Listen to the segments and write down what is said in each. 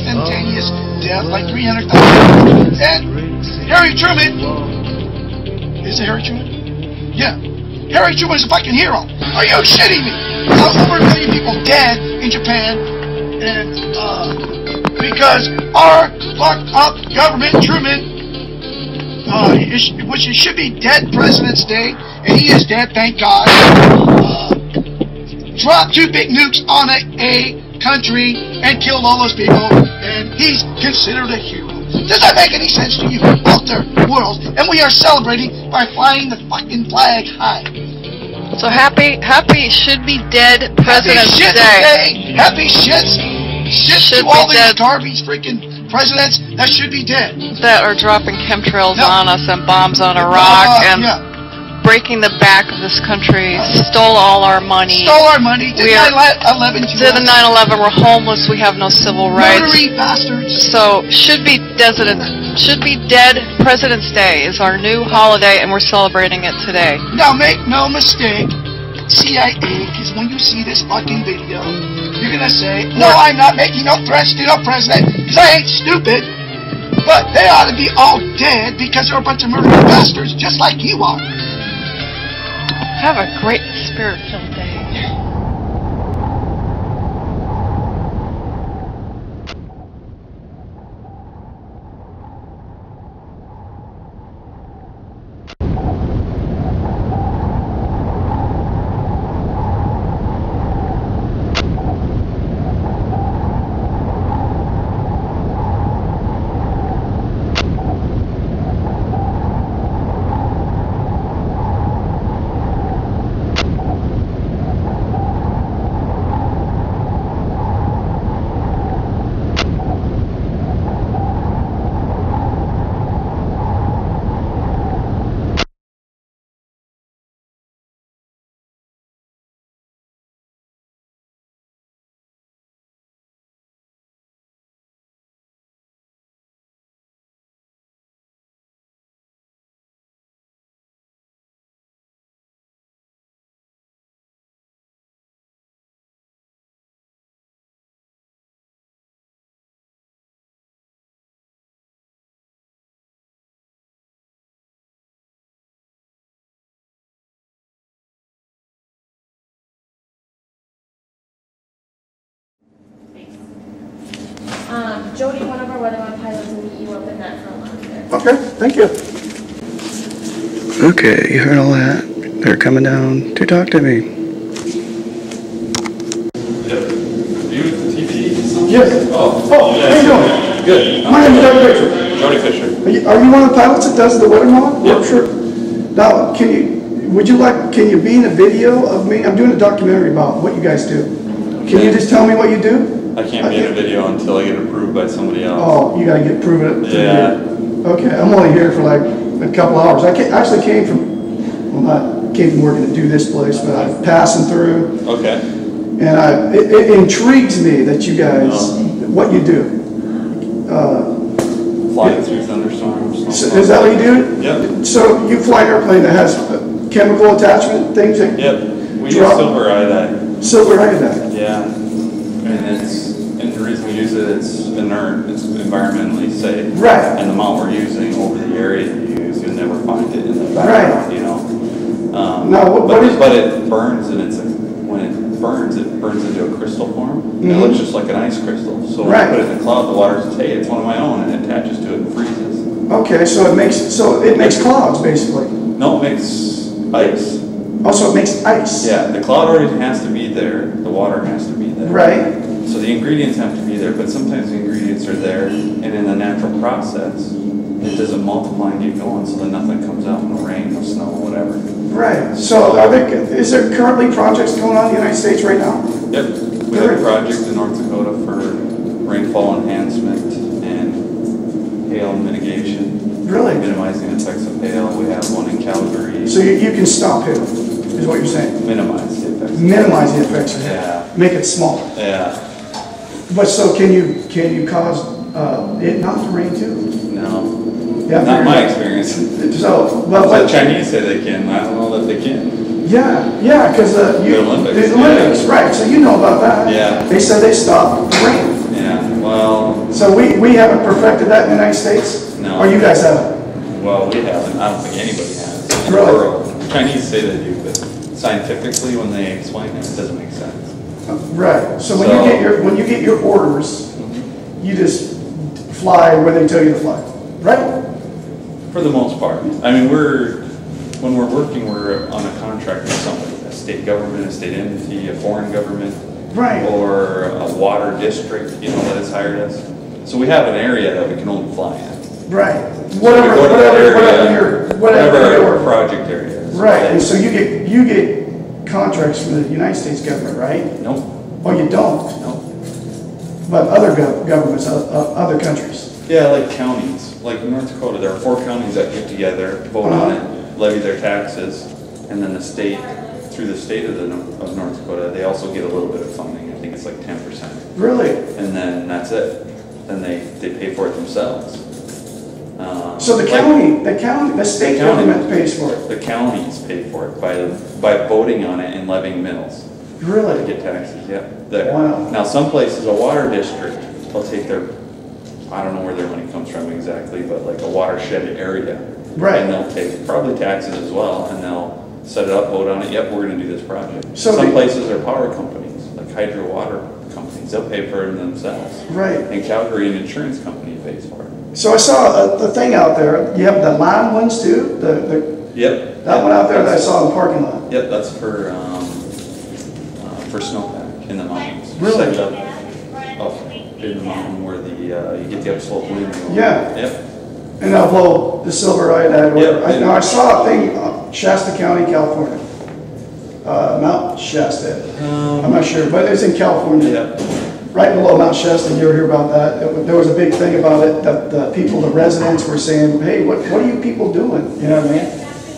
instantaneous death, like 300,000. And Harry Truman, is it Harry Truman? Yeah. Harry Truman is a fucking hero. Are you shitting me? Over a million people dead in Japan, and because our fucked up government, Truman, which it should be dead President's Day, and he is dead, thank God, dropped 2 big nukes on a country and killed all those people, and he's considered a hero. Does that make any sense to you? Walter World, and we are celebrating by flying the fucking flag high. So happy should be dead President's Day. Happy shits to all these garbage freaking presidents that should be dead. That are dropping chemtrails on us and bombs on Iraq and breaking the back of this country. Stole all our money. Stole our money. Did 9/11 to the 9/11. We're homeless. We have no civil rights. Murdery bastards. So should be dead President's Day is our new holiday, and we're celebrating it today. Now make no mistake, CIA, because when you see this fucking video, you're gonna say, no, I'm not making no threats to no president, because I ain't stupid. But they ought to be all dead because they're a bunch of murderous bastards, just like you are. Have a great spirit-filled day. Jody, one of our weatherman pilots, will meet you up in that front lounge there. Okay, thank you. Okay, you heard all that. They're coming down to talk to me. Yes. Oh, how you doing? Good. My name is Doug Fisher. Jody Fisher. Are you one of the pilots that does the weather model? Yep. Sure. Now, can you be in a video of me? I'm doing a documentary about what you guys do. Can you just tell me what you do? I can't be in a video until I get approved by somebody else. Oh, you gotta get proven. Yeah. Okay, I'm only here for like a couple hours. I actually came from working to do this place, but I'm passing through. Okay. And it intrigues me that you guys, what you do. Flying through thunderstorms. So is that what you do? Yep. So you fly an airplane that has chemical attachment things that We use silver iodide. Silver iodide. Yeah. And the reason we use it's inert, it's environmentally safe. Right. And the amount we're using over the area you use, you'll never find it in the background, you know. But it burns, and when it burns into a crystal form. Mm-hmm. It looks just like an ice crystal. So when you put it in the cloud, the water says, hey, it's one of my own, and it attaches to it and freezes. Okay, so it makes clouds basically. No, it makes ice. Oh, so it makes ice. Yeah, the cloud already has to be there. The water has to be there. Right. So the ingredients have to be there, but sometimes the ingredients are there, and in the natural process, it doesn't multiply and get going, so then nothing comes out in the rain, the snow, whatever. Right. So is there currently projects going on in the United States right now? Yep. We have a project in North Dakota for rainfall enhancement and hail mitigation. Really? Minimizing the effects of hail. We have one in Calgary. So you can stop hail, is what you're saying? Minimize the effects. Minimize the effects of hail. Yeah. Make it smaller. Yeah. But so can you cause it not to rain too? No. Yeah, not my experience. So, the Chinese say they can. I don't know that they can. Yeah, because the Olympics, yeah. right? So you know about that. Yeah. They said they stopped the rain. Yeah. Well, So we haven't perfected that in the United States? No. Or you guys haven't? Well, we haven't. I don't think anybody has. In the Really? world. The Chinese say they do, but scientifically, when they explain it, it doesn't make sense. Right. So when you get your orders, you just fly where they tell you to fly, right? For the most part. I mean, when we're working, we're on a contract with somebody, a state government, a state entity, a foreign government, right, or a water district, you know, that has hired us. So we have an area that we can only fly in. Right. Whatever your project area is. Right. And so you get contracts from the United States government, right? Nope. Oh, you don't? Nope. But other governments, other countries. Yeah, like counties. Like in North Dakota, there are 4 counties that get together, vote on it, levy their taxes, and then the state, through the state of North Dakota, they also get a little bit of funding. I think it's like 10%. Really? And then that's it. Then they pay for it themselves. So the state government pays for it? The counties pay for it by voting on it and levying mills. Really? To get taxes, yeah. Wow. Now some places, a water district, they'll take their, I don't know where their money comes from exactly, but like a watershed area. Right. And they'll take probably taxes as well, and they'll set it up, vote on it, yep, we're gonna do this project. So some places are power companies, like hydro water companies, they'll pay for it themselves. Right. And Calgary, an insurance company pays for it. So I saw the thing out there, you have the lime ones too? Yep. That one out there that I saw in the parking lot. Yep, that's for snowpack in the mountains. Really? Set it up in the mountain where you get the upslope wind. Yeah. Yep. And they'll blow the silver iodide. Yep. I saw a thing, Shasta County, California. Mount Shasta. I'm not sure, but it's in California. Yep. Right below Mount Shasta, you ever hear about that? There was a big thing about it that the people, the residents were saying, hey, what are you people doing? You know what I mean?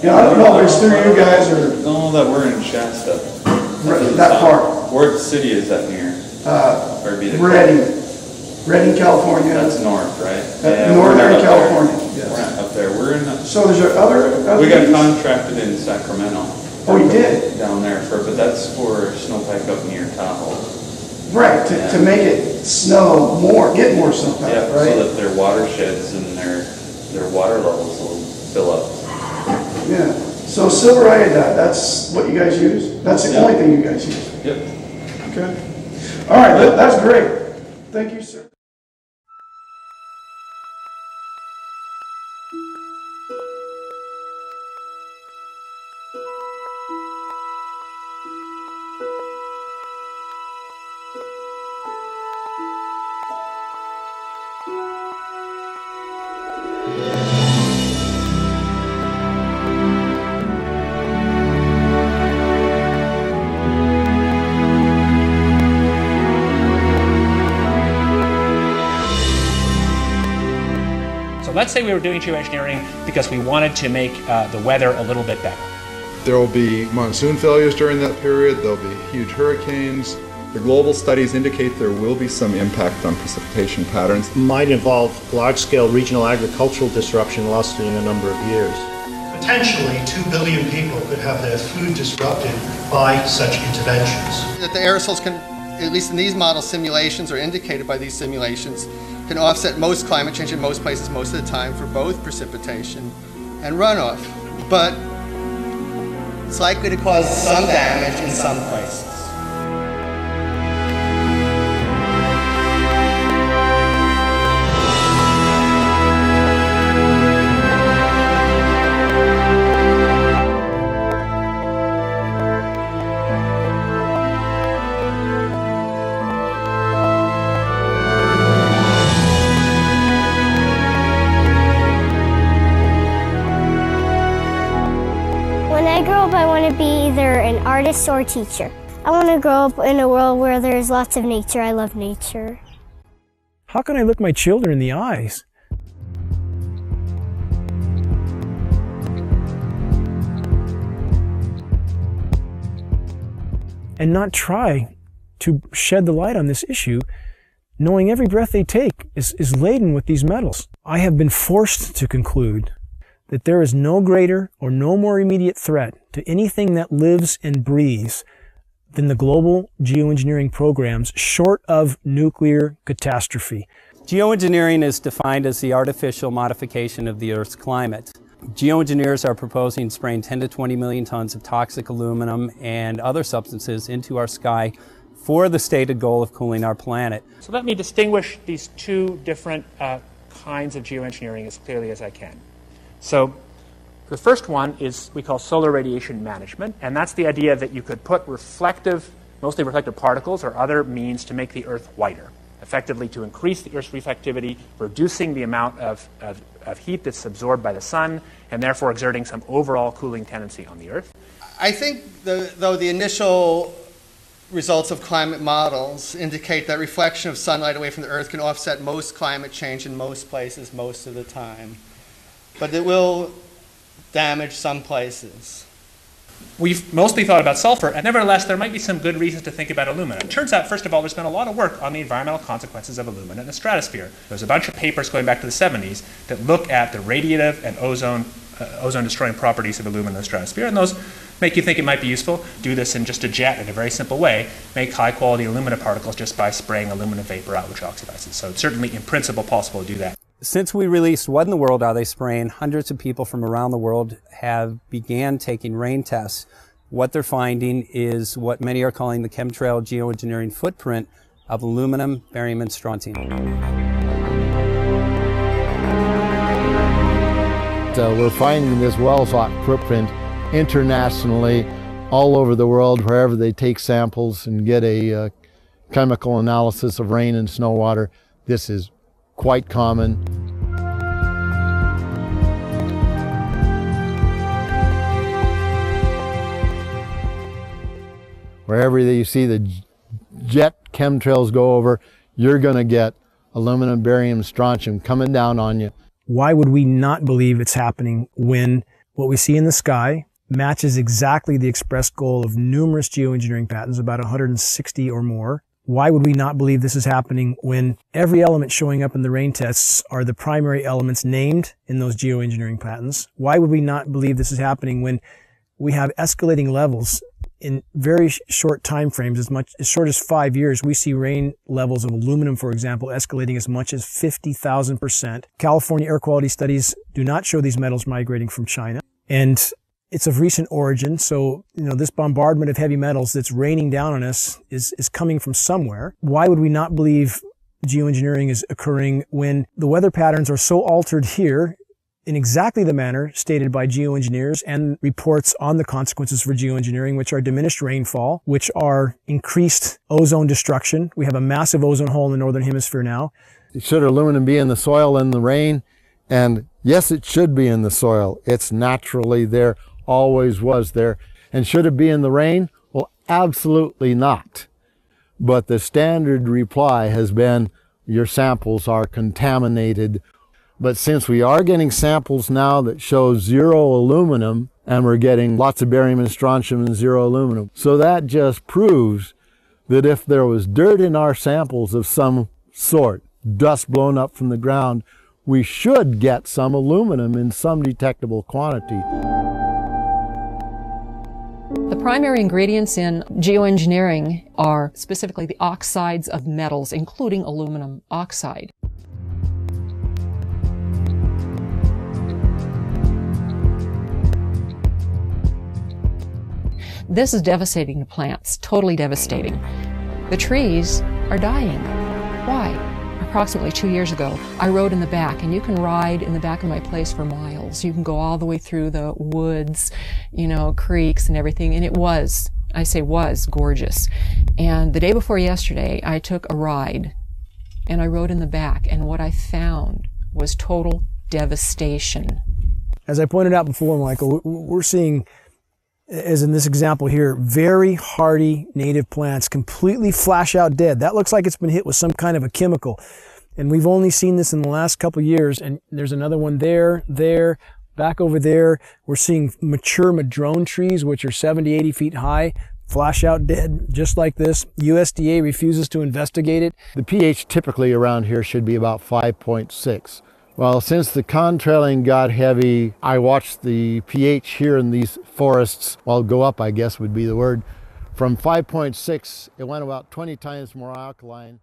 You know, I don't know if it's through you guys or... No, that we're in Shasta. That part. Where the city is that near? Redding, California. That's north, right? Northern California. Yes. We're not up there. We're in... So there's other we got contracted in Sacramento. Oh, you did? Down there, but that's for snowpack up near Tahoe. Right, to make it snow more, get more snowpack, yeah, right? So that their watersheds and their water levels will fill up. Yeah. So silver iodide, that's what you guys use? That's the only thing you guys use? Yep. Okay. All right, that's great. Thank you, sir. Let's say we were doing geoengineering because we wanted to make the weather a little bit better. There will be monsoon failures during that period, there will be huge hurricanes. The global studies indicate there will be some impact on precipitation patterns. Might involve large-scale regional agricultural disruption lasting a number of years. Potentially 2 billion people could have their food disrupted by such interventions. That the aerosols can, at least in these model simulations or indicated by these simulations, can offset most climate change in most places most of the time for both precipitation and runoff. But it's likely to cause some damage in some places. When I grow up, I want to be either an artist or a teacher. I want to grow up in a world where there's lots of nature. I love nature. How can I look my children in the eyes and not try to shed the light on this issue, knowing every breath they take is laden with these metals? I have been forced to conclude that there is no greater or no more immediate threat to anything that lives and breathes than the global geoengineering programs short of nuclear catastrophe. Geoengineering is defined as the artificial modification of the Earth's climate. Geoengineers are proposing spraying 10 to 20 million tons of toxic aluminum and other substances into our sky for the stated goal of cooling our planet. So let me distinguish these two different kinds of geoengineering as clearly as I can. So the first one is we call solar radiation management, and that's the idea that you could put mostly reflective particles or other means to make the Earth whiter, effectively to increase the Earth's reflectivity, reducing the amount of heat that's absorbed by the sun, and therefore exerting some overall cooling tendency on the Earth. I think, though the initial results of climate models indicate that reflection of sunlight away from the Earth can offset most climate change in most places most of the time. But it will damage some places. We've mostly thought about sulfur, and nevertheless, there might be some good reasons to think about alumina. It turns out, first of all, there's been a lot of work on the environmental consequences of alumina in the stratosphere. There's a bunch of papers going back to the 70s that look at the radiative and ozone-destroying properties of alumina in the stratosphere, and those make you think it might be useful. Do this in just a jet in a very simple way. Make high-quality alumina particles just by spraying aluminum vapor out, which oxidizes. So it's certainly, in principle, possible to do that. Since we released What in the World Are They Spraying?, hundreds of people from around the world have began taking rain tests. What they're finding is what many are calling the chemtrail geoengineering footprint of aluminum, barium, and strontium. We're finding this well-thought footprint internationally, all over the world, wherever they take samples and get a chemical analysis of rain and snow water. This is quite common. Wherever you see the jet chemtrails go over, you're going to get aluminum, barium, strontium coming down on you. Why would we not believe it's happening when what we see in the sky matches exactly the expressed goal of numerous geoengineering patents, about 160 or more? Why would we not believe this is happening when every element showing up in the rain tests are the primary elements named in those geoengineering patents? Why would we not believe this is happening when we have escalating levels in very short time frames, as short as 5 years? We see rain levels of aluminum, for example, escalating as much as 50,000%. California air quality studies do not show these metals migrating from China. And it's of recent origin, so this bombardment of heavy metals that's raining down on us is coming from somewhere. Why would we not believe geoengineering is occurring when the weather patterns are so altered here in exactly the manner stated by geoengineers and reports on the consequences for geoengineering, which are diminished rainfall, which are increased ozone destruction? We have a massive ozone hole in the northern hemisphere now. Should aluminum be in the soil in the rain? And yes, it should be in the soil. It's naturally there. Always was there. And should it be in the rain? Well, absolutely not. But the standard reply has been, your samples are contaminated. But since we are getting samples now that show zero aluminum, and we're getting lots of barium and strontium and zero aluminum, so that just proves that if there was dirt in our samples of some sort, dust blown up from the ground, we should get some aluminum in some detectable quantity. The primary ingredients in geoengineering are specifically the oxides of metals, including aluminum oxide. This is devastating to plants, totally devastating. The trees are dying. Why? Approximately 2 years ago, I rode in the back, and you can ride in the back of my place for miles. You can go all the way through the woods, creeks and everything, and it was, I say was, gorgeous. And the day before yesterday, I took a ride, and I rode in the back, and what I found was total devastation. As I pointed out before, Michael, we're seeing, as in this example here, very hardy native plants completely flash out dead. That looks like it's been hit with some kind of a chemical. And we've only seen this in the last couple of years. And there's another one there, back over there. We're seeing mature madrone trees, which are 70, 80 feet high, flash out dead, just like this. USDA refuses to investigate it. The pH typically around here should be about 5.6. Well, since the contrailing got heavy, I watched the pH here in these forests, well, go up, I guess would be the word. From 5.6, it went about 20 times more alkaline.